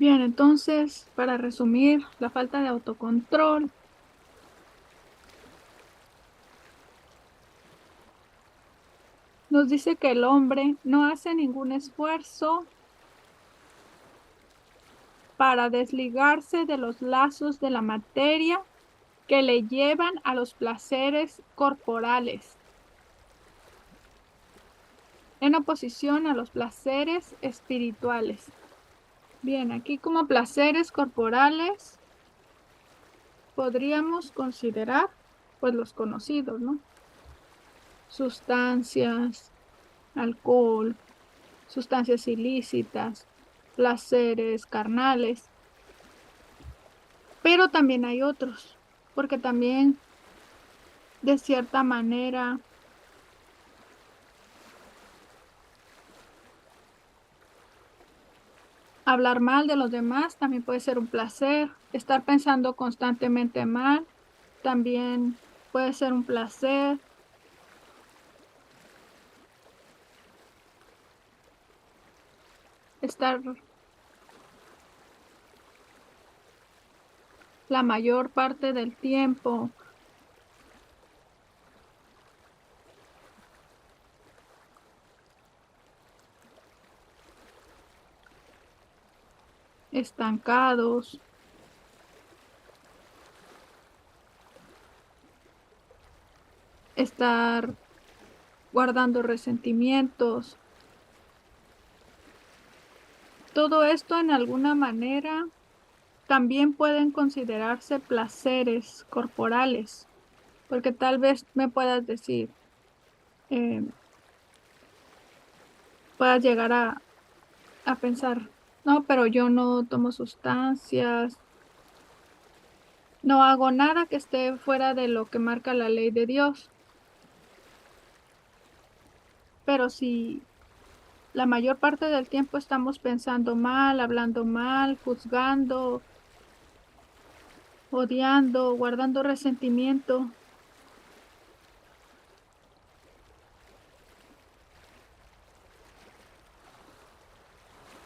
Bien, entonces, para resumir, la falta de autocontrol nos dice que el hombre no hace ningún esfuerzo para desligarse de los lazos de la materia que le llevan a los placeres corporales, en oposición a los placeres espirituales. Bien, aquí como placeres corporales podríamos considerar pues los conocidos, ¿no? Sustancias, alcohol, sustancias ilícitas, placeres carnales, pero también hay otros, porque también de cierta manera hablar mal de los demás también puede ser un placer, estar pensando constantemente mal también puede ser un placer, estar la mayor parte del tiempo estancados, estar guardando resentimientos. Todo esto en alguna manera también pueden considerarse placeres corporales, porque tal vez me puedas decir, eh, puedas llegar a pensar, no, pero yo no tomo sustancias, no hago nada que esté fuera de lo que marca la ley de Dios, pero si la mayor parte del tiempo estamos pensando mal, hablando mal, juzgando, odiando, guardando resentimiento,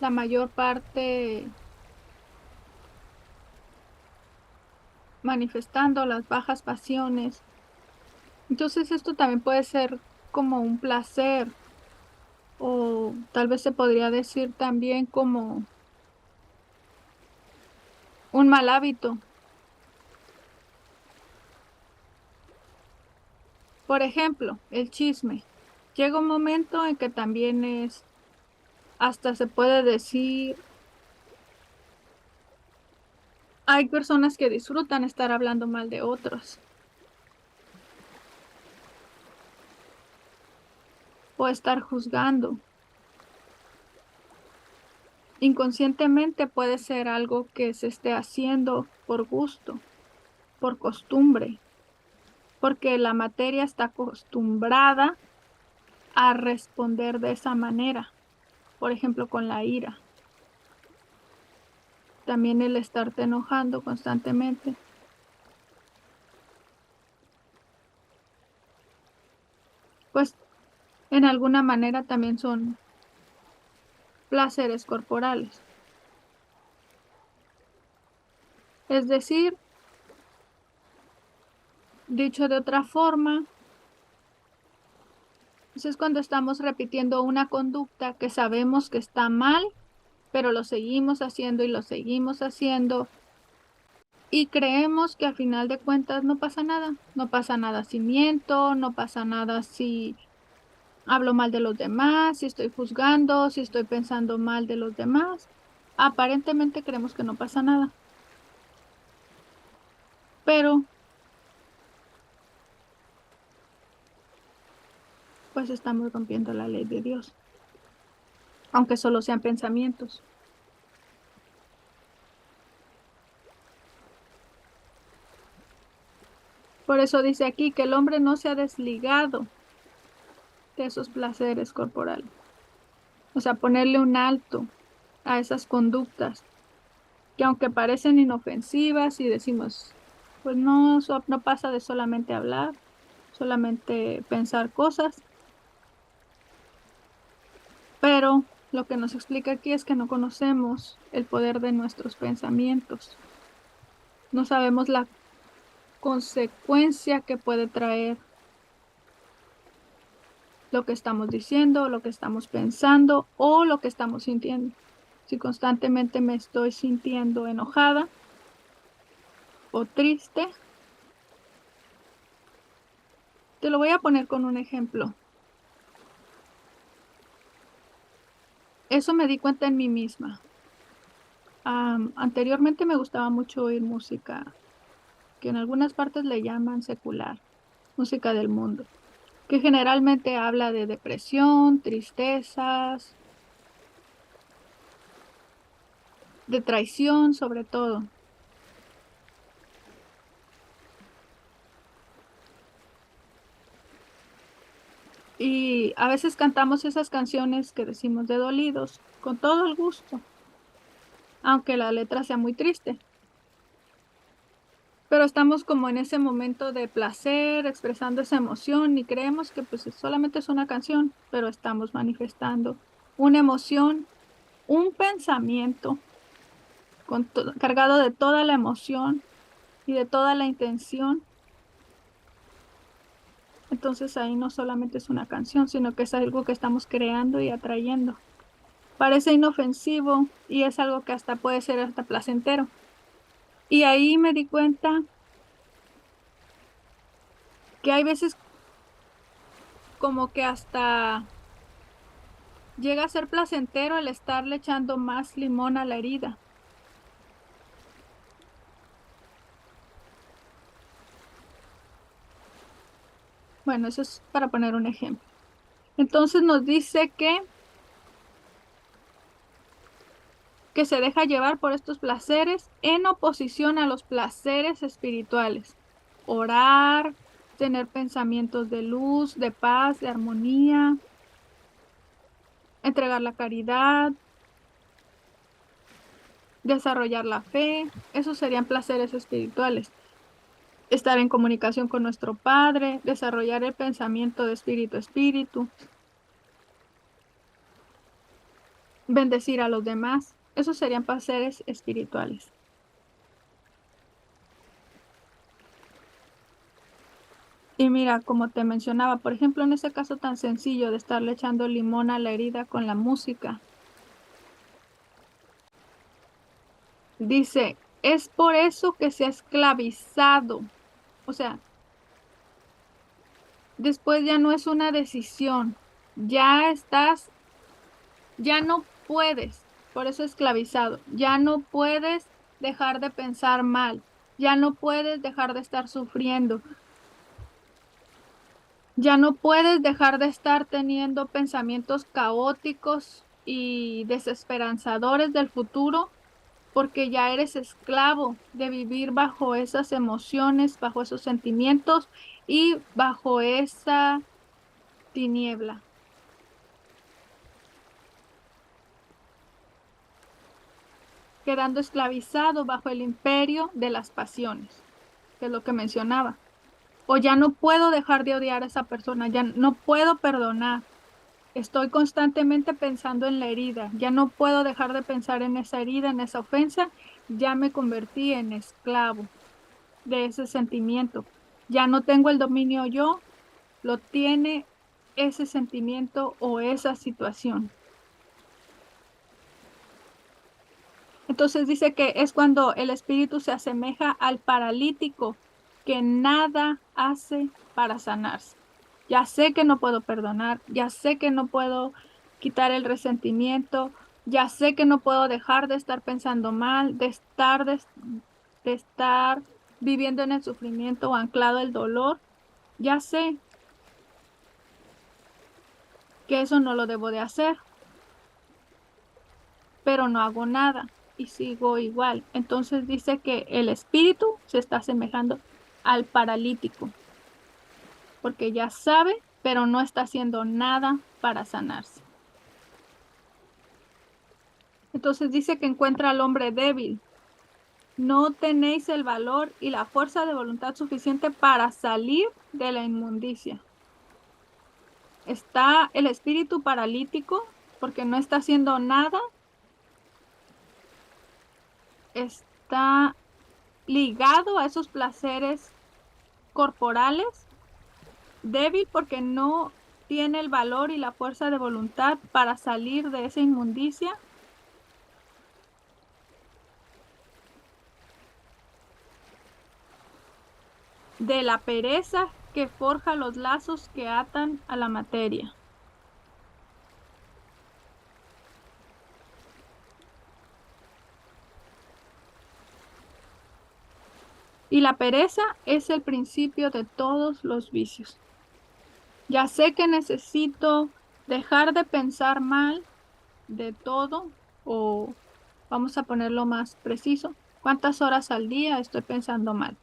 la mayor parte manifestando las bajas pasiones. Entonces esto también puede ser como un placer o tal vez se podría decir también como un mal hábito. Por ejemplo, el chisme. Llega un momento en que también es, hasta se puede decir, hay personas que disfrutan estar hablando mal de otros o estar juzgando. Inconscientemente puede ser algo que se esté haciendo por gusto, por costumbre, porque la materia está acostumbrada a responder de esa manera, por ejemplo, con la ira. También el estarte enojando constantemente, pues en alguna manera también son placeres corporales. Es decir, dicho de otra forma, pues es cuando estamos repitiendo una conducta que sabemos que está mal, pero lo seguimos haciendo y lo seguimos haciendo y creemos que al final de cuentas no pasa nada. No pasa nada si miento, no pasa nada si hablo mal de los demás, si estoy juzgando, si estoy pensando mal de los demás. Aparentemente creemos que no pasa nada, pero pues estamos rompiendo la ley de Dios, aunque solo sean pensamientos. Por eso dice aquí que el hombre no se ha desligado de esos placeres corporales. O sea, ponerle un alto a esas conductas que aunque parecen inofensivas y decimos, pues no, no pasa de solamente hablar, solamente pensar cosas, pero Lo que nos explica aquí es que no conocemos el poder de nuestros pensamientos. No sabemos la consecuencia que puede traer lo que estamos diciendo, lo que estamos pensando o lo que estamos sintiendo. Si constantemente me estoy sintiendo enojada o triste, te lo voy a poner con un ejemplo. Eso me di cuenta en mí misma. Anteriormente me gustaba mucho oír música, que en algunas partes le llaman secular, música del mundo, que generalmente habla de depresión, tristezas, de traición sobre todo. Y a veces cantamos esas canciones que decimos de dolidos, con todo el gusto, aunque la letra sea muy triste. Pero estamos como en ese momento de placer, expresando esa emoción y creemos que pues solamente es una canción, pero estamos manifestando una emoción, un pensamiento cargado de toda la emoción y de toda la intención. Entonces ahí no solamente es una canción, sino que es algo que estamos creando y atrayendo. Parece inofensivo y es algo que hasta puede ser hasta placentero. Y ahí me di cuenta que hay veces como que hasta llega a ser placentero el estarle echando más limón a la herida. Bueno, eso es para poner un ejemplo. Entonces nos dice que se deja llevar por estos placeres en oposición a los placeres espirituales. Orar, tener pensamientos de luz, de paz, de armonía, entregar la caridad, desarrollar la fe, esos serían placeres espirituales. Estar en comunicación con nuestro Padre, desarrollar el pensamiento de espíritu a espíritu, bendecir a los demás, esos serían placeres espirituales. Y mira, como te mencionaba, por ejemplo, en ese caso tan sencillo de estarle echando limón a la herida con la música, dice, es por eso que se ha esclavizado. O sea, después ya no es una decisión, ya estás, ya no puedes, por eso esclavizado, ya no puedes dejar de pensar mal, ya no puedes dejar de estar sufriendo, ya no puedes dejar de estar teniendo pensamientos caóticos y desesperanzadores del futuro porque ya eres esclavo de vivir bajo esas emociones, bajo esos sentimientos y bajo esa tiniebla, quedando esclavizado bajo el imperio de las pasiones, que es lo que mencionaba. O ya no puedo dejar de odiar a esa persona, ya no puedo perdonar. Estoy constantemente pensando en la herida, ya no puedo dejar de pensar en esa herida, en esa ofensa, ya me convertí en esclavo de ese sentimiento. Ya no tengo el dominio yo, lo tiene ese sentimiento o esa situación. Entonces dice que es cuando el espíritu se asemeja al paralítico que nada hace para sanarse. Ya sé que no puedo perdonar, ya sé que no puedo quitar el resentimiento, ya sé que no puedo dejar de estar pensando mal, de estar viviendo en el sufrimiento o anclado el dolor. Ya sé que eso no lo debo de hacer, pero no hago nada y sigo igual. Entonces dice que el espíritu se está asemejando al paralítico, porque ya sabe, pero no está haciendo nada para sanarse. Entonces dice que encuentra al hombre débil. No tenéis el valor y la fuerza de voluntad suficiente para salir de la inmundicia. Está el espíritu paralítico porque no está haciendo nada, está ligado a esos placeres corporales, débil porque no tiene el valor y la fuerza de voluntad para salir de esa inmundicia. De la pereza que forja los lazos que atan a la materia. Y la pereza es el principio de todos los vicios. Ya sé que necesito dejar de pensar mal de todo, o vamos a ponerlo más preciso, ¿cuántas horas al día estoy pensando mal?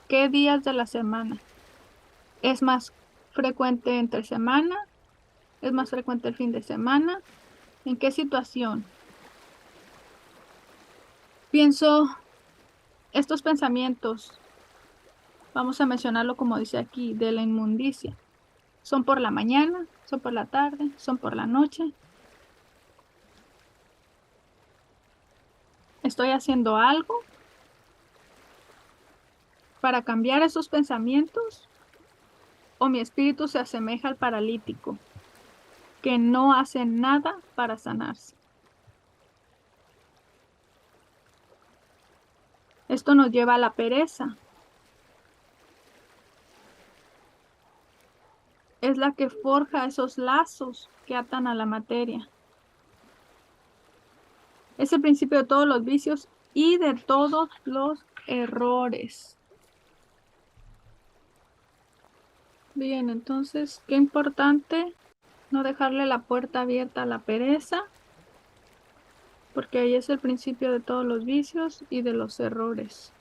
¿Qué días de la semana? ¿Es más frecuente entre semana? ¿Es más frecuente el fin de semana? ¿En qué situación? Pienso estos pensamientos, vamos a mencionarlo como dice aquí, de la inmundicia. ¿Son por la mañana? ¿Son por la tarde? ¿Son por la noche? ¿Estoy haciendo algo para cambiar esos pensamientos? ¿O mi espíritu se asemeja al paralítico, que no hace nada para sanarse? Esto nos lleva a la pereza. Es la que forja esos lazos que atan a la materia. Es el principio de todos los vicios y de todos los errores. Bien, entonces, qué importante no dejarle la puerta abierta a la pereza, porque ahí es el principio de todos los vicios y de los errores.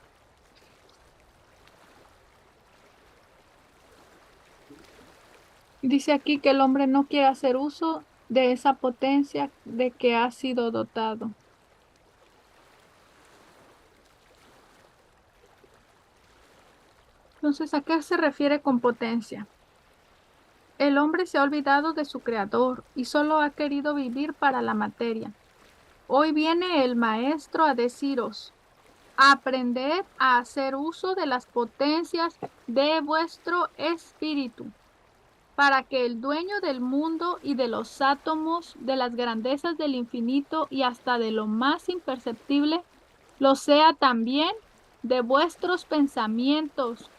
Dice aquí que el hombre no quiere hacer uso de esa potencia de que ha sido dotado. Entonces, ¿a qué se refiere con potencia? El hombre se ha olvidado de su creador y solo ha querido vivir para la materia. Hoy viene el maestro a deciros: aprended a hacer uso de las potencias de vuestro espíritu, para que el dueño del mundo y de los átomos, de las grandezas del infinito y hasta de lo más imperceptible, lo sea también de vuestros pensamientos,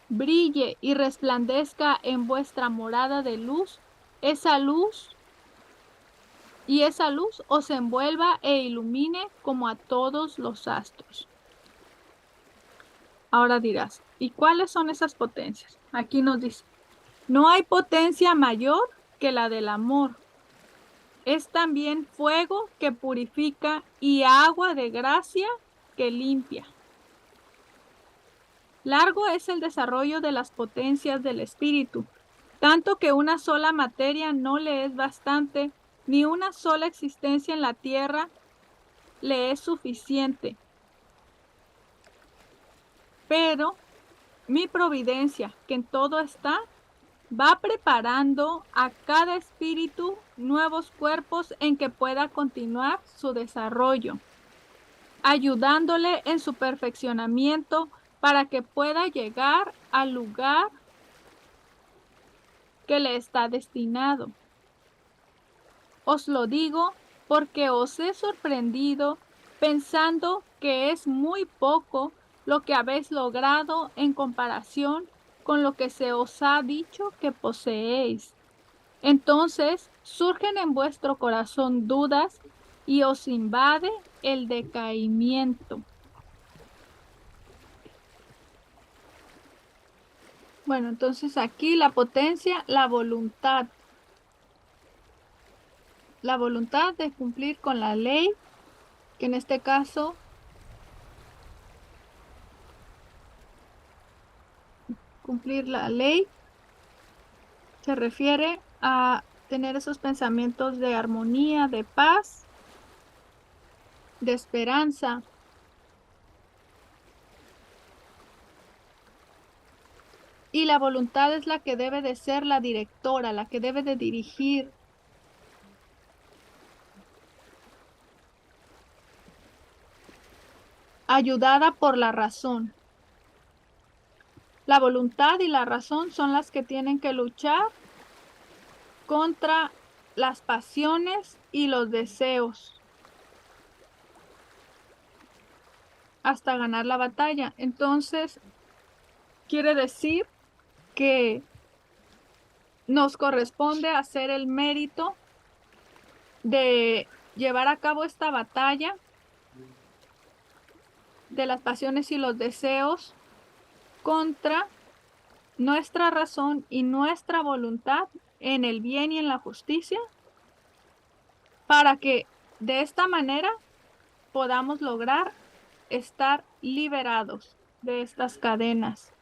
brille y resplandezca en vuestra morada de luz, esa luz, y esa luz os envuelva e ilumine como a todos los astros. Ahora dirás, ¿y cuáles son esas potencias? Aquí nos dice: no hay potencia mayor que la del amor. Es también fuego que purifica y agua de gracia que limpia. Largo es el desarrollo de las potencias del espíritu, tanto que una sola materia no le es bastante, ni una sola existencia en la tierra le es suficiente. Pero mi providencia, que en todo está, va preparando a cada espíritu nuevos cuerpos en que pueda continuar su desarrollo, ayudándole en su perfeccionamiento para que pueda llegar al lugar que le está destinado. Os lo digo porque os he sorprendido pensando que es muy poco lo que habéis logrado en comparación con lo que se os ha dicho que poseéis. Entonces surgen en vuestro corazón dudas y os invade el decaimiento. Bueno, entonces aquí la potencia, la voluntad de cumplir con la ley, que en este caso, cumplir la ley se refiere a tener esos pensamientos de armonía, de paz, de esperanza. Y la voluntad es la que debe de ser la directora, la que debe de dirigir ayudada por la razón. La voluntad y la razón son las que tienen que luchar contra las pasiones y los deseos hasta ganar la batalla. Entonces, quiere decir que nos corresponde hacer el mérito de llevar a cabo esta batalla de las pasiones y los deseos contra nuestra razón y nuestra voluntad en el bien y en la justicia, para que de esta manera podamos lograr estar liberados de estas cadenas.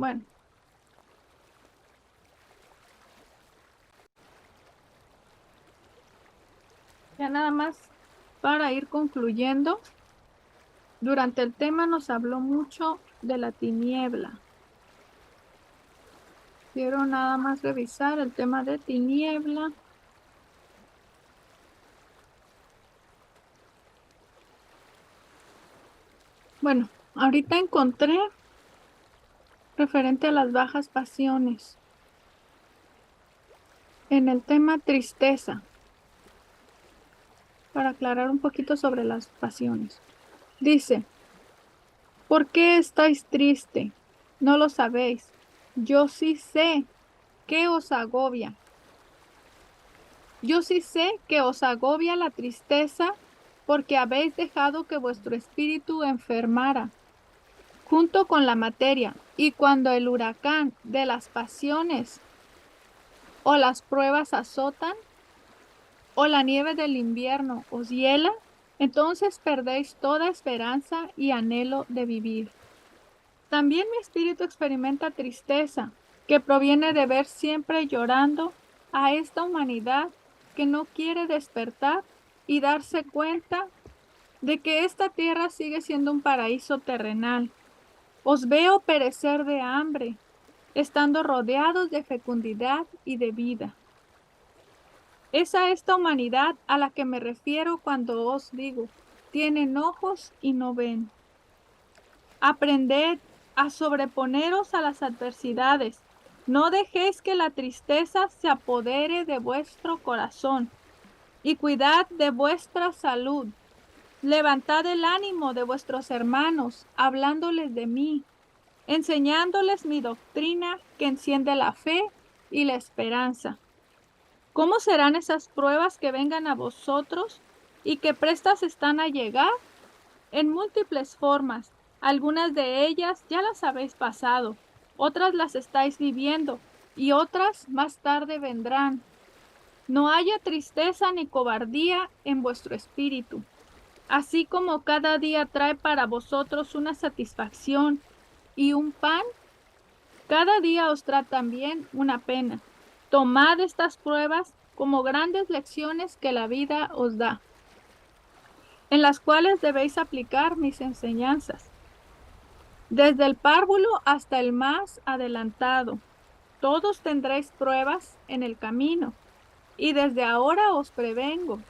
Bueno, ya nada más para ir concluyendo, durante el tema nos habló mucho de la tiniebla. Quiero nada más revisar el tema de tiniebla. Bueno, ahorita encontré referente a las bajas pasiones. En el tema tristeza, para aclarar un poquito sobre las pasiones. Dice, ¿por qué estáis triste? No lo sabéis. Yo sí sé que os agobia. Yo sí sé que os agobia la tristeza porque habéis dejado que vuestro espíritu enfermara junto con la materia, y cuando el huracán de las pasiones o las pruebas azotan, o la nieve del invierno os hiela, entonces perdéis toda esperanza y anhelo de vivir. También mi espíritu experimenta tristeza, que proviene de ver siempre llorando a esta humanidad que no quiere despertar y darse cuenta de que esta tierra sigue siendo un paraíso terrenal. Os veo perecer de hambre, estando rodeados de fecundidad y de vida. Es a esta humanidad a la que me refiero cuando os digo, tienen ojos y no ven. Aprended a sobreponeros a las adversidades. No dejéis que la tristeza se apodere de vuestro corazón y cuidad de vuestra salud. Levantad el ánimo de vuestros hermanos, hablándoles de mí, enseñándoles mi doctrina que enciende la fe y la esperanza. ¿Cómo serán esas pruebas que vengan a vosotros y que prestas están a llegar? En múltiples formas. Algunas de ellas ya las habéis pasado, otras las estáis viviendo y otras más tarde vendrán. No haya tristeza ni cobardía en vuestro espíritu. Así como cada día trae para vosotros una satisfacción y un pan, cada día os trae también una pena. Tomad estas pruebas como grandes lecciones que la vida os da, en las cuales debéis aplicar mis enseñanzas. Desde el párvulo hasta el más adelantado, todos tendréis pruebas en el camino, y desde ahora os prevengo,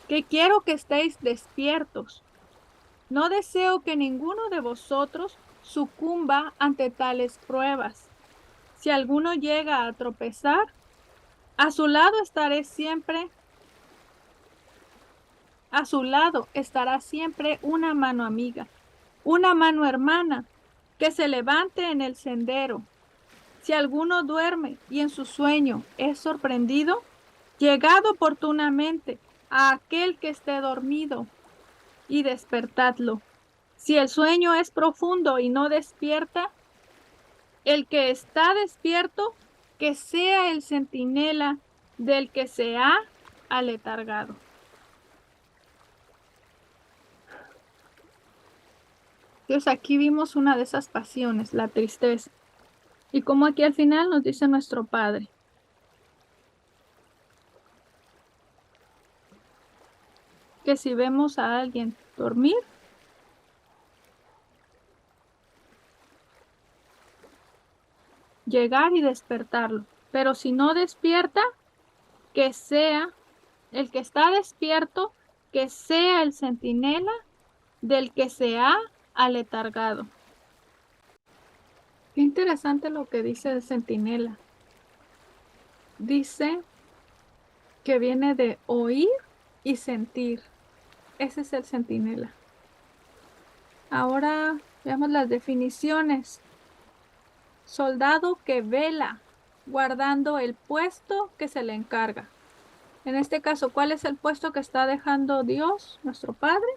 que quiero que estéis despiertos. No deseo que ninguno de vosotros sucumba ante tales pruebas. Si alguno llega a tropezar, a su lado estaré siempre, a su lado estará siempre una mano amiga, una mano hermana, que se levante en el sendero. Si alguno duerme y en su sueño es sorprendido, llegad oportunamente a aquel que esté dormido y despertadlo. Si el sueño es profundo y no despierta, el que está despierto, que sea el centinela del que se ha aletargado. Entonces aquí vimos una de esas pasiones, la tristeza. Y como aquí al final nos dice nuestro Padre, que si vemos a alguien dormir, llegar y despertarlo. Pero si no despierta, que sea el que está despierto, que sea el centinela del que se ha aletargado. Qué interesante lo que dice el centinela. Dice que viene de oír y sentir. Ese es el centinela. Ahora veamos las definiciones. Soldado que vela, guardando el puesto que se le encarga. En este caso, ¿cuál es el puesto que está dejando Dios, nuestro Padre?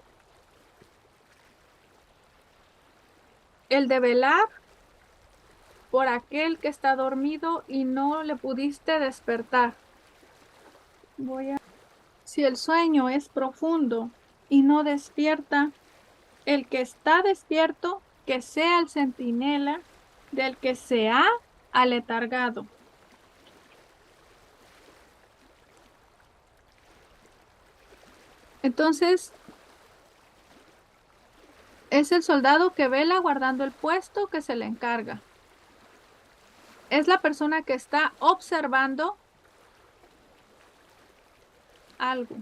El de velar por aquel que está dormido y no le pudiste despertar. Si el sueño es profundo y no despierta, el que está despierto, que sea el centinela del que se ha aletargado. Entonces, es el soldado que vela guardando el puesto que se le encarga. Es la persona que está observando algo.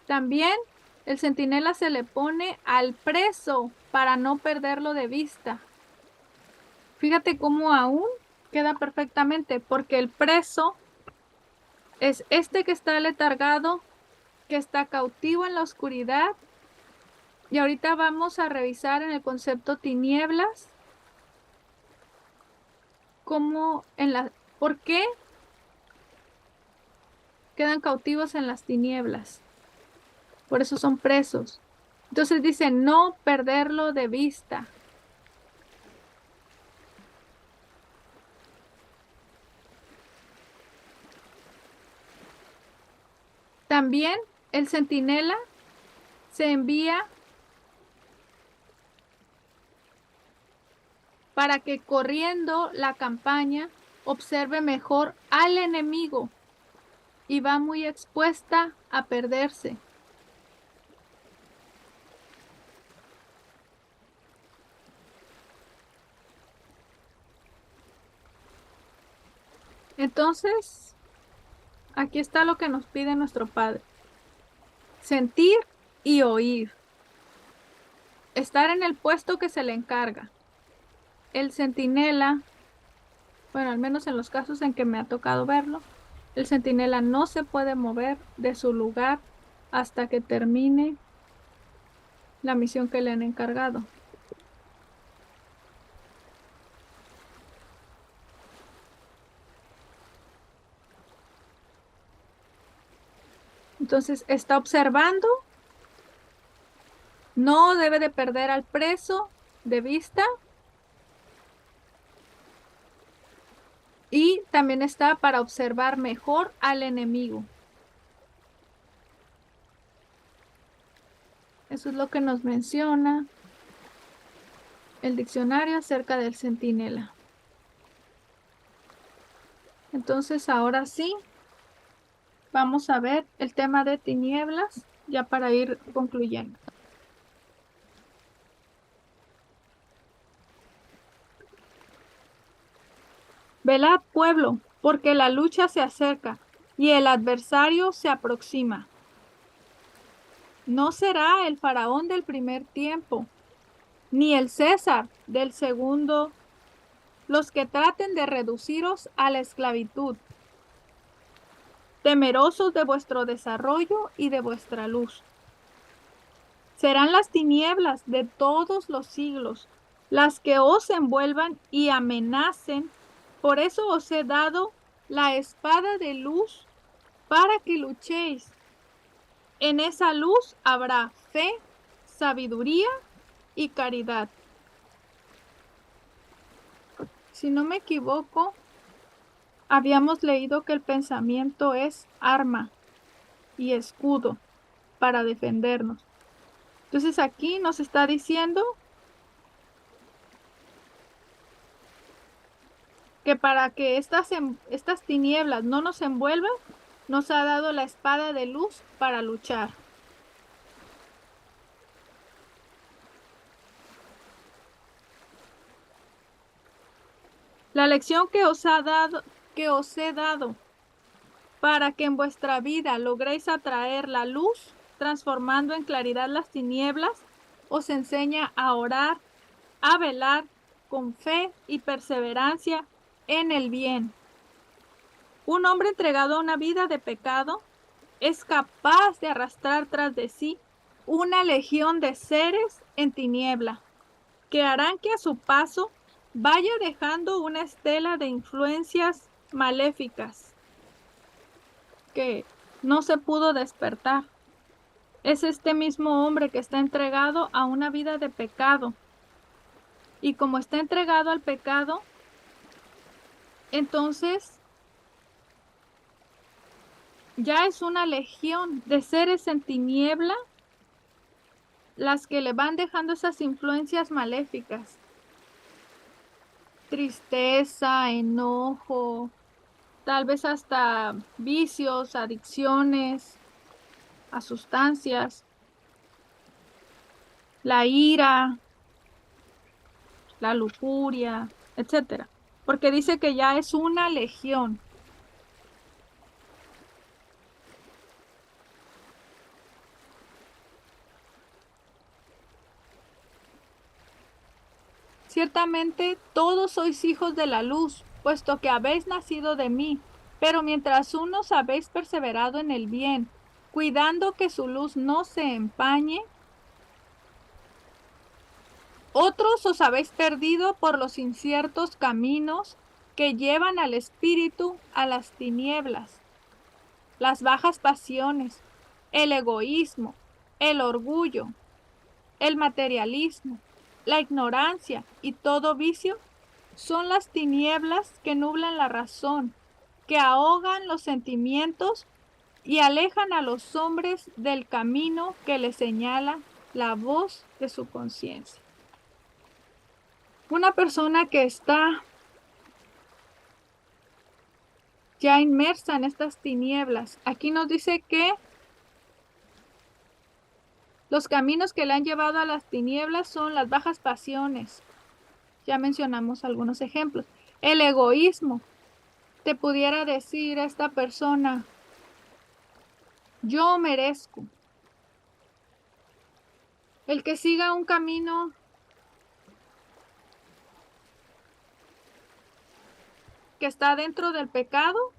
También el centinela se le pone al preso para no perderlo de vista. Fíjate cómo aún queda perfectamente, porque el preso es este que está letargado, que está cautivo en la oscuridad. Y ahorita vamos a revisar en el concepto tinieblas, ¿por qué quedan cautivos en las tinieblas? Por eso son presos. Entonces dice, no perderlo de vista. También el centinela se envía para que corriendo la campaña observe mejor al enemigo y va muy expuesta a perderse. Entonces, aquí está lo que nos pide nuestro Padre. Sentir y oír. Estar en el puesto que se le encarga. El centinela, bueno, al menos en los casos en que me ha tocado verlo, el centinela no se puede mover de su lugar hasta que termine la misión que le han encargado. Entonces, está observando, no debe de perder al preso de vista y también está para observar mejor al enemigo. Eso es lo que nos menciona el diccionario acerca del centinela. Entonces, ahora sí, vamos a ver el tema de tinieblas, ya para ir concluyendo. Velad, pueblo, porque la lucha se acerca y el adversario se aproxima. No será el faraón del primer tiempo, ni el César del segundo, los que traten de reduciros a la esclavitud, temerosos de vuestro desarrollo y de vuestra luz. Serán las tinieblas de todos los siglos las que os envuelvan y amenacen. Por eso os he dado la espada de luz para que luchéis. En esa luz habrá fe, sabiduría y caridad. Si no me equivoco, habíamos leído que el pensamiento es arma y escudo para defendernos. Entonces aquí nos está diciendo que para que estas tinieblas no nos envuelvan, nos ha dado la espada de luz para luchar. La lección que os he dado, para que en vuestra vida logréis atraer la luz, transformando en claridad las tinieblas, os enseña a orar, a velar con fe y perseverancia en el bien. Un hombre entregado a una vida de pecado es capaz de arrastrar tras de sí una legión de seres en tiniebla, que harán que a su paso vaya dejando una estela de influencias maléficas que no se pudo despertar. Es este mismo hombre que está entregado a una vida de pecado. Y como está entregado al pecado, entonces ya es una legión de seres en tiniebla las que le van dejando esas influencias maléficas. Tristeza, enojo, tal vez hasta vicios, adicciones a sustancias, la ira, la lujuria, etcétera. Porque dice que ya es una legión. Ciertamente todos sois hijos de la luz, puesto que habéis nacido de mí, pero mientras unos habéis perseverado en el bien, cuidando que su luz no se empañe, otros os habéis perdido por los inciertos caminos que llevan al espíritu a las tinieblas, las bajas pasiones, el egoísmo, el orgullo, el materialismo, la ignorancia y todo vicio son las tinieblas que nublan la razón, que ahogan los sentimientos y alejan a los hombres del camino que les señala la voz de su conciencia. Una persona que está ya inmersa en estas tinieblas, aquí nos dice que los caminos que le han llevado a las tinieblas son las bajas pasiones. Ya mencionamos algunos ejemplos. El egoísmo. Te pudiera decir a esta persona, yo merezco. El que siga un camino que está dentro del pecado,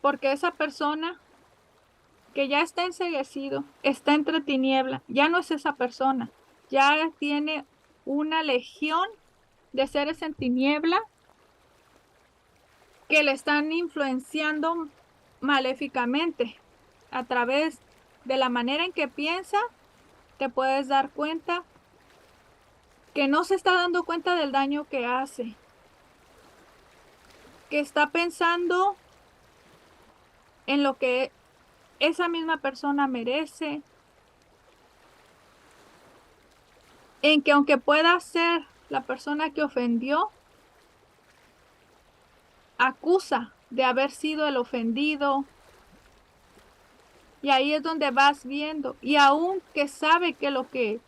porque esa persona que ya está enceguecido, está entre tiniebla, ya no es esa persona, ya tiene una legión de seres en tiniebla que le están influenciando maléficamente a través de la manera en que piensa. Te puedes dar cuenta que no se está dando cuenta del daño que hace, que está pensando en lo que esa misma persona merece, en que aunque pueda ser la persona que ofendió, acusa de haber sido el ofendido. Y ahí es donde vas viendo. Y aun que sabe que lo que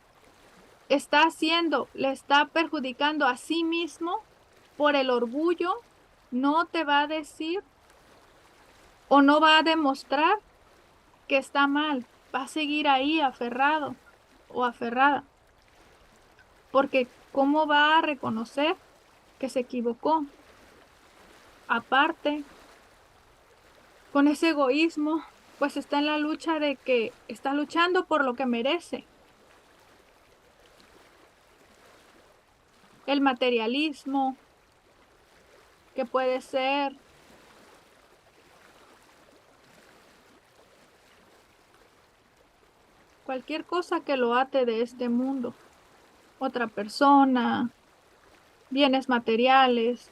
está haciendo le está perjudicando a sí mismo por el orgullo, no te va a decir o no va a demostrar que está mal. Va a seguir ahí aferrado o aferrada. Porque ¿cómo va a reconocer que se equivocó? Aparte, con ese egoísmo, pues está en la lucha de que está luchando por lo que merece. El materialismo, que puede ser cualquier cosa que lo ate de este mundo, otra persona, bienes materiales,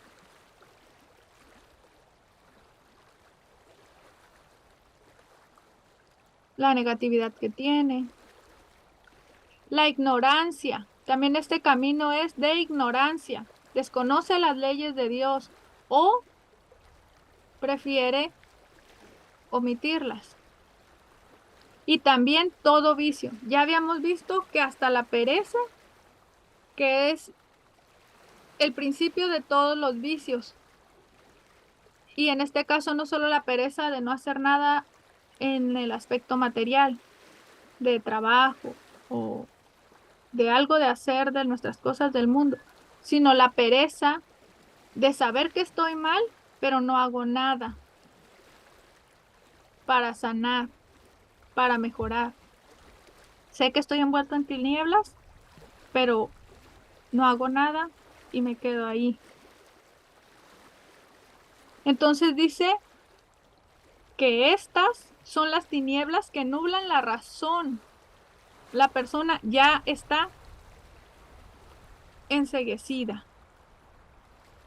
la negatividad que tiene, la ignorancia. También este camino es de ignorancia. Desconoce las leyes de Dios o prefiere omitirlas. Y también todo vicio. Ya habíamos visto que hasta la pereza, que es el principio de todos los vicios. Y en este caso no solo la pereza de no hacer nada en el aspecto material, de trabajo o de algo de hacer de nuestras cosas del mundo, sino la pereza de saber que estoy mal, pero no hago nada para sanar, para mejorar. Sé que estoy envuelto en tinieblas, pero no hago nada y me quedo ahí. Entonces dice que estas son las tinieblas que nublan la razón. La persona ya está enceguecida,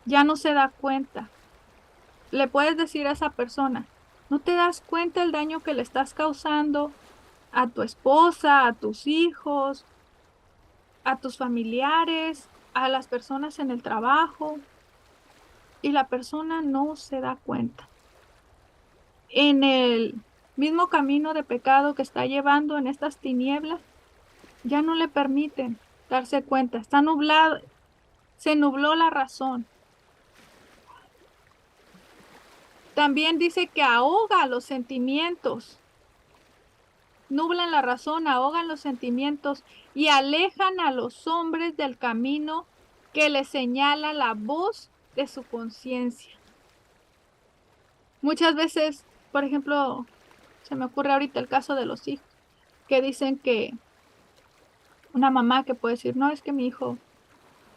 ya no se da cuenta. Le puedes decir a esa persona, ¿no te das cuenta el daño que le estás causando a tu esposa, a tus hijos, a tus familiares, a las personas en el trabajo? Y la persona no se da cuenta. En el mismo camino de pecado que está llevando en estas tinieblas, ya no le permiten darse cuenta. Está nublado, se nubló la razón. También dice que ahoga los sentimientos, nublan la razón, ahogan los sentimientos y alejan a los hombres del camino que les señala la voz de su conciencia. Muchas veces, por ejemplo, se me ocurre ahorita el caso de los hijos, que dicen que una mamá que puede decir, no, es que mi hijo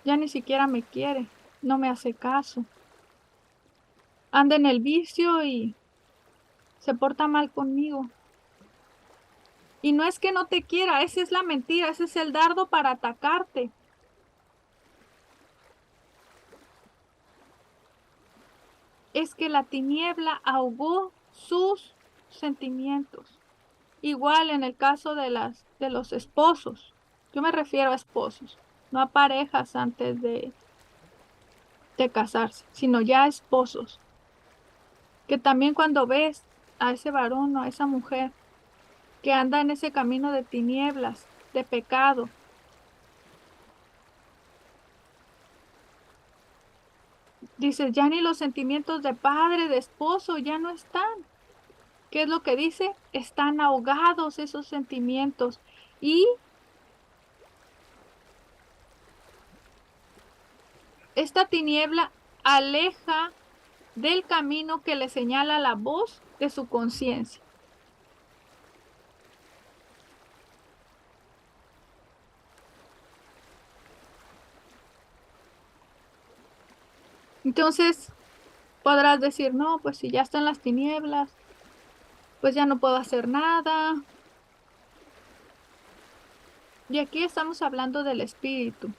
ya ni siquiera me quiere, no me hace caso, anda en el vicio y se porta mal conmigo. Y no es que no te quiera, esa es la mentira, ese es el dardo para atacarte. Es que la tiniebla ahogó sus sentimientos. Igual en el caso de los esposos. Yo me refiero a esposos, no a parejas antes de casarse, sino ya a esposos. Que también cuando ves a ese varón o a esa mujer que anda en ese camino de tinieblas, de pecado, dices, ya ni los sentimientos de padre, de esposo, ya no están. ¿Qué es lo que dice? Están ahogados esos sentimientos. Y esta tiniebla aleja del camino que le señala la voz de su conciencia. Entonces podrás decir, no, pues si ya están las tinieblas, pues ya no puedo hacer nada. Y aquí estamos hablando del espíritu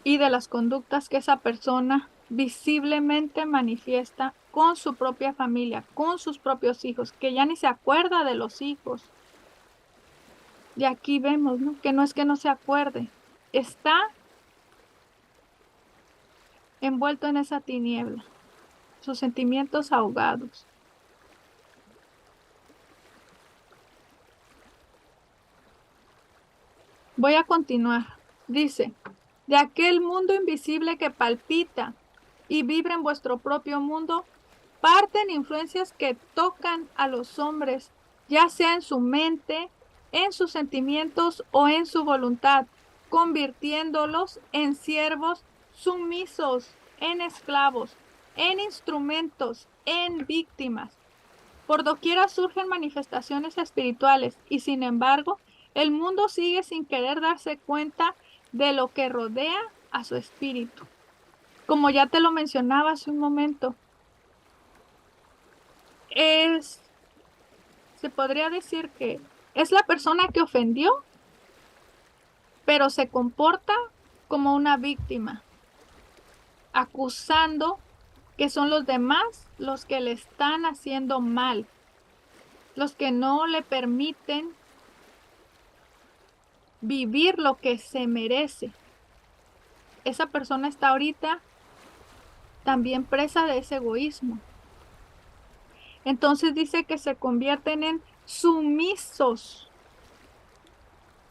y de las conductas que esa persona visiblemente manifiesta con su propia familia, con sus propios hijos, que ya ni se acuerda de los hijos. Y aquí vemos, ¿no? Que no se acuerde, está envuelto en esa tiniebla, sus sentimientos ahogados. Voy a continuar. Dice, de aquel mundo invisible que palpita y vibra en vuestro propio mundo, parten influencias que tocan a los hombres, ya sea en su mente, en sus sentimientos o en su voluntad, convirtiéndolos en siervos sumisos, en esclavos, en instrumentos, en víctimas. Por doquiera surgen manifestaciones espirituales y sin embargo, el mundo sigue sin querer darse cuenta de lo que rodea a su espíritu. Como ya te lo mencionaba hace un momento, es, se podría decir que es la persona que ofendió, pero se comporta como una víctima, acusando que son los demás los que le están haciendo mal, los que no le permiten vivir lo que se merece. Esa persona está ahorita también presa de ese egoísmo. Entonces dice que se convierten en sumisos,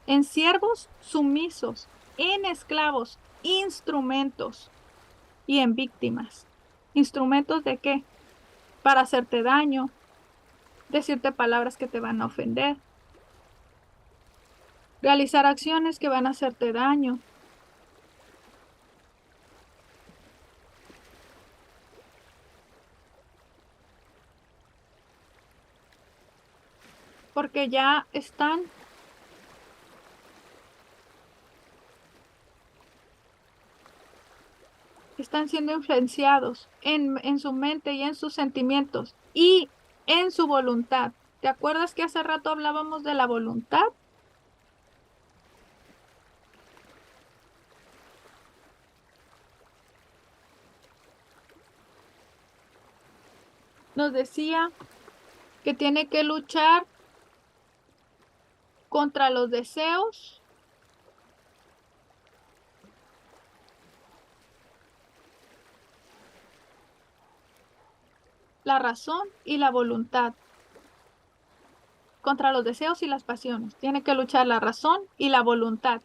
en siervos sumisos. en esclavos, instrumentos y en víctimas. ¿Instrumentos de qué? Para hacerte daño, decirte palabras que te van a ofender, realizar acciones que van a hacerte daño. Porque ya están siendo influenciados en su mente y en sus sentimientos y en su voluntad. ¿Te acuerdas que hace rato hablábamos de la voluntad? Nos decía que tiene que luchar contra los deseos, la razón y la voluntad. Contra los deseos y las pasiones. Tiene que luchar la razón y la voluntad.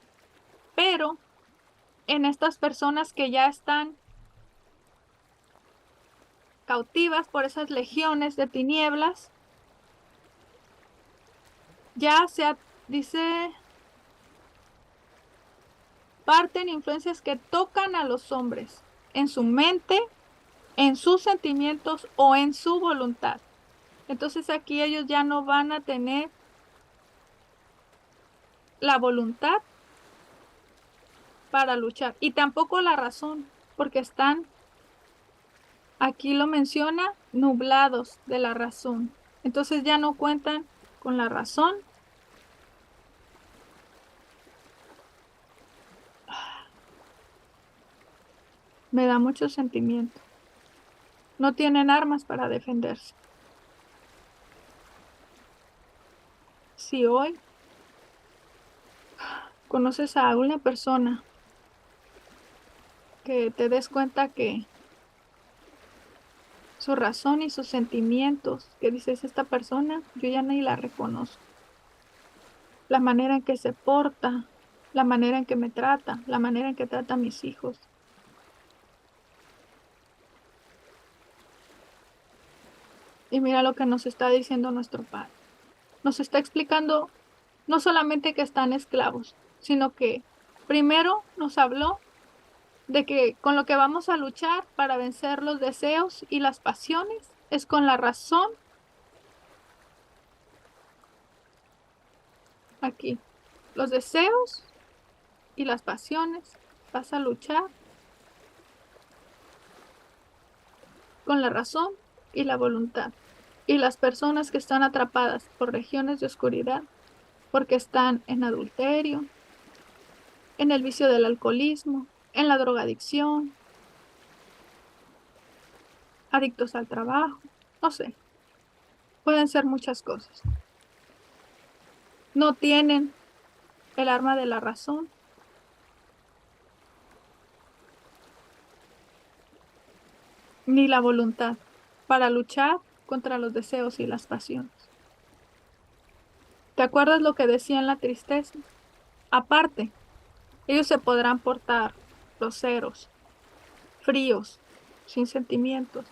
Pero en estas personas que ya están cautivas por esas legiones de tinieblas, ya dice, parten influencias que tocan a los hombres en su mente, en sus sentimientos o en su voluntad. Entonces aquí ellos ya no van a tener la voluntad para luchar y tampoco la razón, porque están, aquí lo menciona, nublados de la razón. Entonces ya no cuentan con la razón. Me da mucho sentimiento. No tienen armas para defenderse. Si hoy conoces a una persona que te des cuenta que su razón y sus sentimientos, que dices, esta persona, yo ya ni la reconozco. La manera en que se porta, la manera en que me trata, la manera en que trata a mis hijos. Y mira lo que nos está diciendo nuestro Padre. Nos está explicando no solamente que están esclavos, sino que primero nos habló de que con lo que vamos a luchar para vencer los deseos y las pasiones es con la razón aquí. Los deseos y las pasiones vas a luchar con la razón y la voluntad. Y las personas que están atrapadas por regiones de oscuridad, porque están en adulterio, en el vicio del alcoholismo, en la drogadicción, adictos al trabajo, no sé, pueden ser muchas cosas. No tienen el arma de la razón ni la voluntad para luchar contra los deseos y las pasiones. ¿Te acuerdas lo que decía en la tristeza? Aparte, ellos se podrán portar groseros, fríos, sin sentimientos.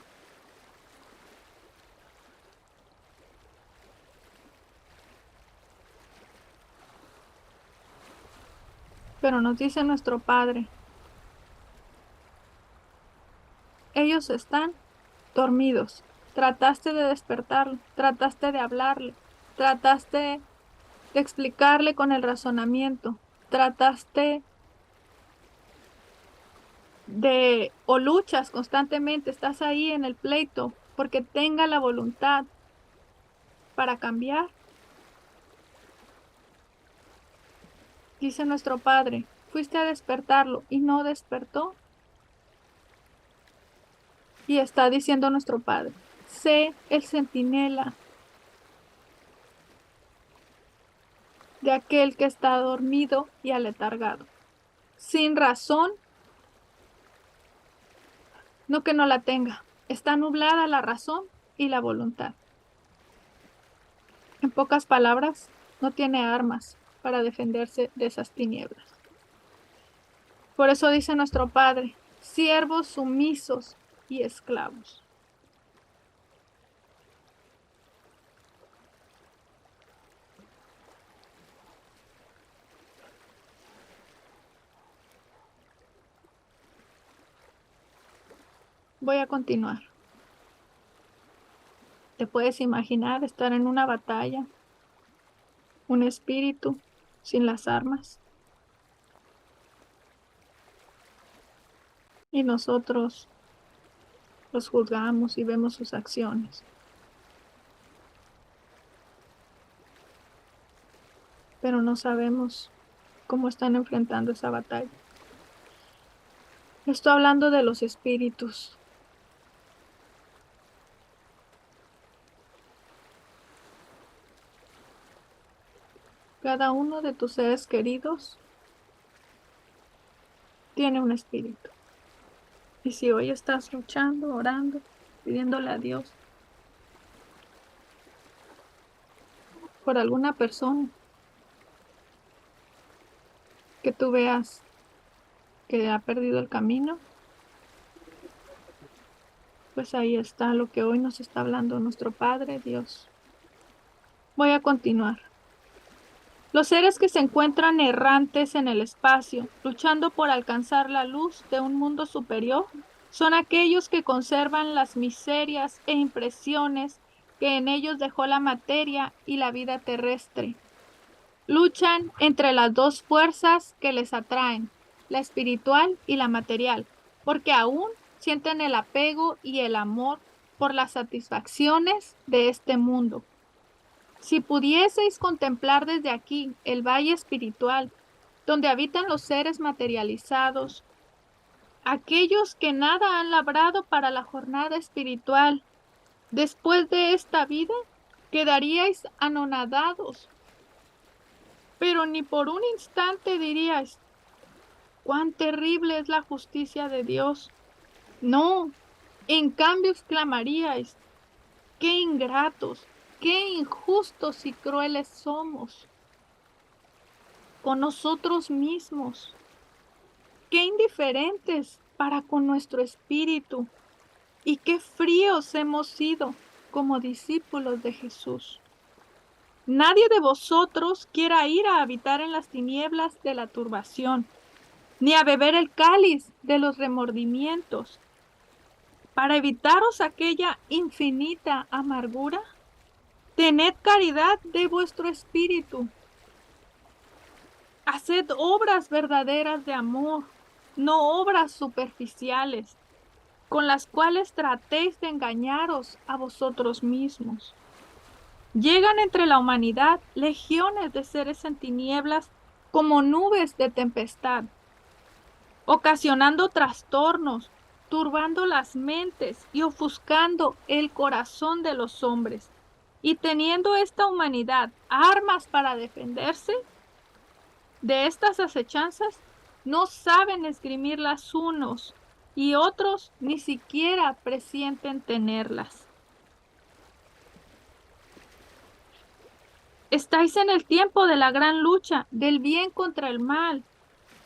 Pero nos dice nuestro Padre, ellos están dormidos. Trataste de despertarlo, trataste de hablarle, trataste de explicarle con el razonamiento, trataste o luchas constantemente, estás ahí en el pleito porque tenga la voluntad para cambiar. Dice nuestro Padre, fuiste a despertarlo y no despertó. Y está diciendo nuestro Padre, sé el centinela de aquel que está dormido y aletargado. Sin razón, no que no la tenga, está nublada la razón y la voluntad. En pocas palabras, no tiene armas para defenderse de esas tinieblas. Por eso dice nuestro Padre, siervos sumisos y esclavos. Voy a continuar. ¿Te puedes imaginar estar en una batalla, un espíritu sin las armas? Y nosotros los juzgamos y vemos sus acciones, pero no sabemos cómo están enfrentando esa batalla. Estoy hablando de los espíritus. Cada uno de tus seres queridos tiene un espíritu. Y si hoy estás luchando, orando, pidiéndole a Dios por alguna persona que tú veas que ha perdido el camino, pues ahí está lo que hoy nos está hablando nuestro Padre Dios. Voy a continuar. Los seres que se encuentran errantes en el espacio, luchando por alcanzar la luz de un mundo superior, son aquellos que conservan las miserias e impresiones que en ellos dejó la materia y la vida terrestre. Luchan entre las dos fuerzas que les atraen, la espiritual y la material, porque aún sienten el apego y el amor por las satisfacciones de este mundo. Si pudieseis contemplar desde aquí el valle espiritual, donde habitan los seres materializados, aquellos que nada han labrado para la jornada espiritual, después de esta vida, quedaríais anonadados, pero ni por un instante diríais, cuán terrible es la justicia de Dios. No, en cambio exclamaríais, qué ingratos, qué injustos y crueles somos con nosotros mismos, qué indiferentes para con nuestro espíritu y qué fríos hemos sido como discípulos de Jesús. Nadie de vosotros quiera ir a habitar en las tinieblas de la turbación, ni a beber el cáliz de los remordimientos, para evitaros aquella infinita amargura. Tened caridad de vuestro espíritu. Haced obras verdaderas de amor, no obras superficiales, con las cuales tratéis de engañaros a vosotros mismos. Llegan entre la humanidad legiones de seres en tinieblas como nubes de tempestad, ocasionando trastornos, turbando las mentes y ofuscando el corazón de los hombres. Y teniendo esta humanidad armas para defenderse de estas acechanzas, no saben esgrimirlas unos y otros ni siquiera presienten tenerlas. Estáis en el tiempo de la gran lucha, del bien contra el mal,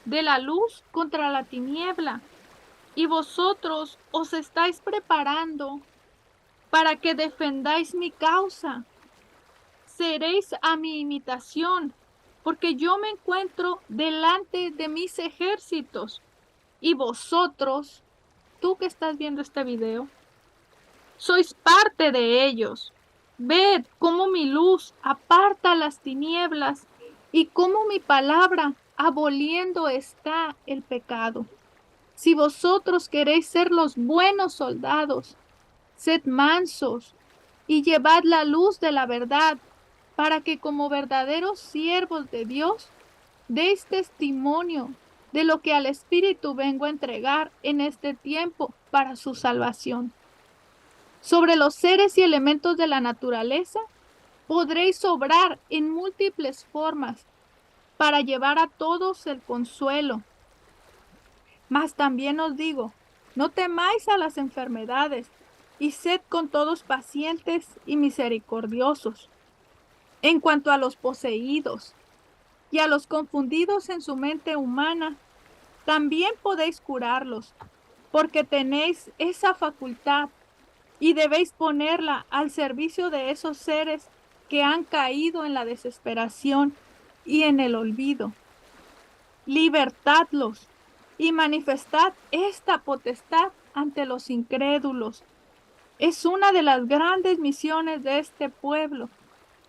de la luz contra la tiniebla, y vosotros os estáis preparando para que defendáis mi causa. Seréis a mi imitación, porque yo me encuentro delante de mis ejércitos, y vosotros, tú que estás viendo este video, sois parte de ellos. Ved cómo mi luz aparta las tinieblas y cómo mi palabra aboliendo está el pecado. Si vosotros queréis ser los buenos soldados, sed mansos y llevad la luz de la verdad, para que como verdaderos siervos de Dios deis testimonio de lo que al Espíritu vengo a entregar en este tiempo para su salvación. Sobre los seres y elementos de la naturaleza podréis obrar en múltiples formas para llevar a todos el consuelo. Mas también os digo, no temáis a las enfermedades, y sed con todos pacientes y misericordiosos. En cuanto a los poseídos y a los confundidos en su mente humana, también podéis curarlos, porque tenéis esa facultad y debéis ponerla al servicio de esos seres que han caído en la desesperación y en el olvido. Libertadlos y manifestad esta potestad ante los incrédulos. Es una de las grandes misiones de este pueblo,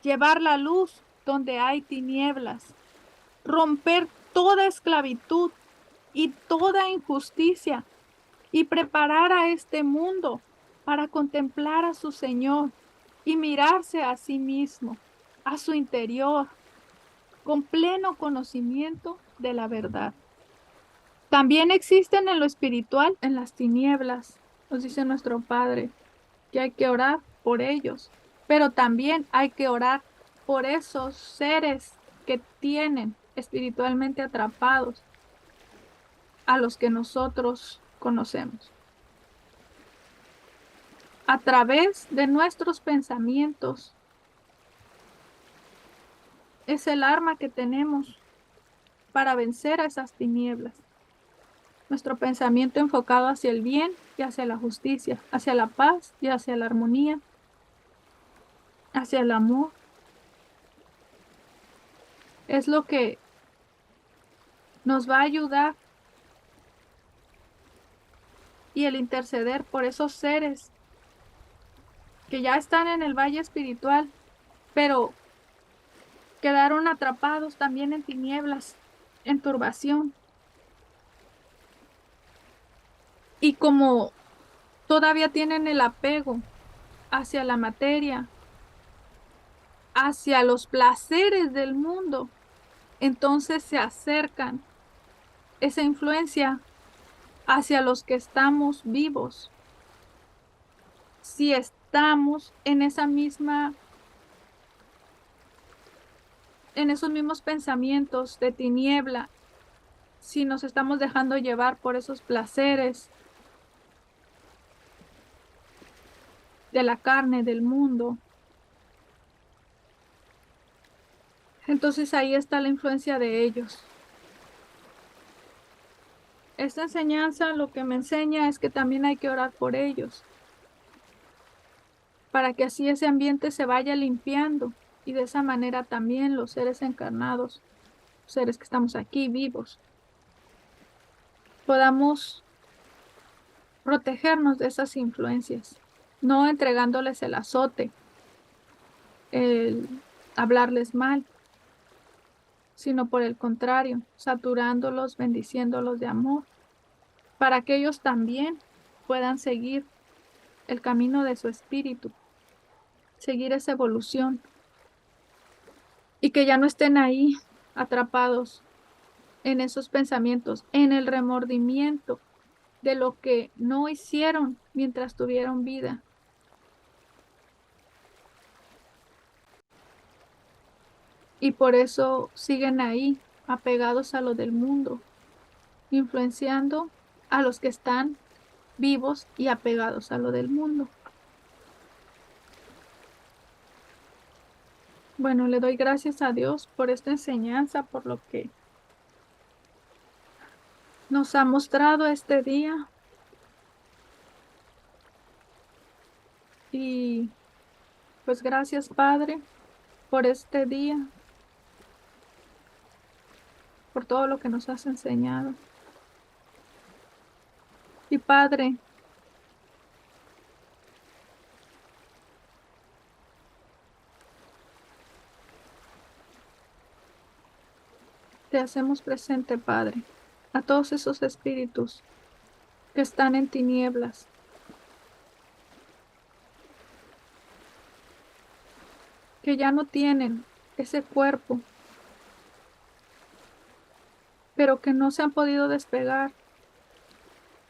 llevar la luz donde hay tinieblas, romper toda esclavitud y toda injusticia y preparar a este mundo para contemplar a su Señor y mirarse a sí mismo, a su interior, con pleno conocimiento de la verdad. También existen en lo espiritual, en las tinieblas, nos dice nuestro Padre, que hay que orar por ellos, pero también hay que orar por esos seres que tienen espiritualmente atrapados a los que nosotros conocemos. A través de nuestros pensamientos es el arma que tenemos para vencer a esas tinieblas. Nuestro pensamiento enfocado hacia el bien y hacia la justicia, hacia la paz y hacia la armonía, hacia el amor, es lo que nos va a ayudar, y el interceder por esos seres que ya están en el valle espiritual, pero quedaron atrapados también en tinieblas, en turbación. Y como todavía tienen el apego hacia la materia, hacia los placeres del mundo, entonces se acercan esa influencia hacia los que estamos vivos. Si estamos en esa misma, en esos mismos pensamientos de tiniebla, si nos estamos dejando llevar por esos placeres de la carne, del mundo, entonces ahí está la influencia de ellos. Esta enseñanza lo que me enseña es que también hay que orar por ellos, para que así ese ambiente se vaya limpiando y de esa manera también los seres encarnados, seres que estamos aquí vivos, podamos protegernos de esas influencias, no entregándoles el azote, el hablarles mal, sino por el contrario, saturándolos, bendiciéndolos de amor, para que ellos también puedan seguir el camino de su espíritu, seguir esa evolución y que ya no estén ahí atrapados en esos pensamientos, en el remordimiento de lo que no hicieron mientras tuvieron vida. Y por eso siguen ahí, apegados a lo del mundo, influenciando a los que están vivos y apegados a lo del mundo. Bueno, le doy gracias a Dios por esta enseñanza, por lo que nos ha mostrado este día. Y pues gracias, Padre, por este día, por todo lo que nos has enseñado. Y Padre, te hacemos presente, Padre, a todos esos espíritus que están en tinieblas, que ya no tienen ese cuerpo, pero que no se han podido despegar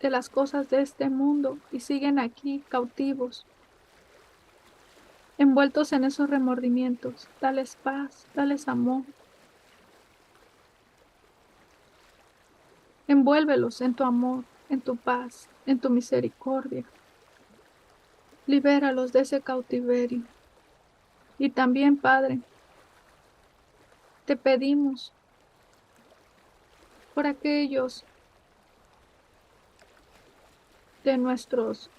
de las cosas de este mundo y siguen aquí cautivos, envueltos en esos remordimientos. Dales paz, dales amor. Envuélvelos en tu amor, en tu paz, en tu misericordia. Libéralos de ese cautiverio. Y también, Padre, te pedimos por aquellos de nuestros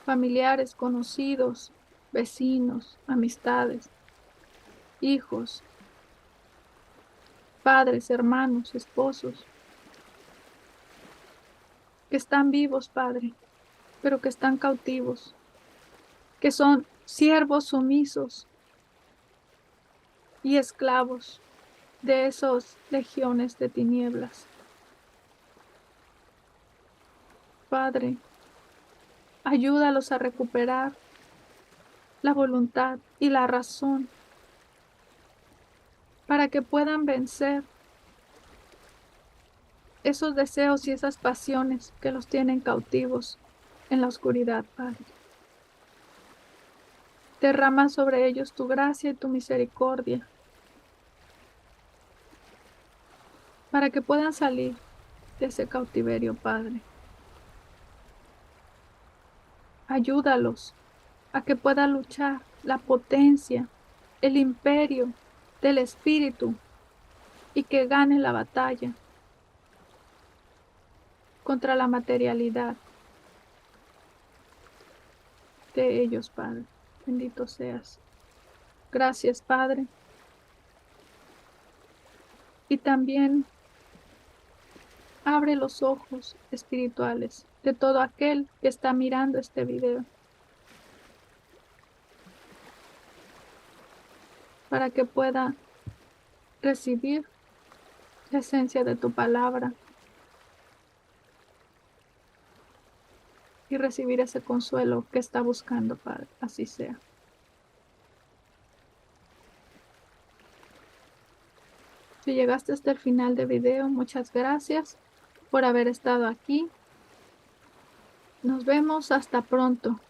familiares, conocidos, vecinos, amistades, hijos, padres, hermanos, esposos, que están vivos, Padre, pero que están cautivos, que son siervos sumisos y esclavos de esos legiones de tinieblas. Padre, ayúdalos a recuperar la voluntad y la razón para que puedan vencer esos deseos y esas pasiones que los tienen cautivos en la oscuridad, Padre. Derrama sobre ellos tu gracia y tu misericordia para que puedan salir de ese cautiverio, Padre. Ayúdalos a que puedan luchar la potencia, el imperio del Espíritu y que gane la batalla contra la materialidad de ellos, Padre. Bendito seas. Gracias, Padre. Y también abre los ojos espirituales de todo aquel que está mirando este video para que pueda recibir la esencia de tu palabra y recibir ese consuelo que está buscando, Padre. Así sea. Si llegaste hasta el final del video, muchas gracias por haber estado aquí. Nos vemos hasta pronto.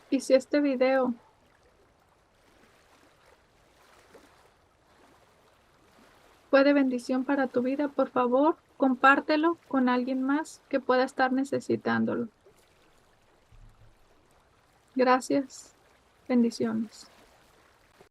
Y si este video fue de bendición para tu vida, por favor, compártelo con alguien más que pueda estar necesitándolo. Gracias. Bendiciones.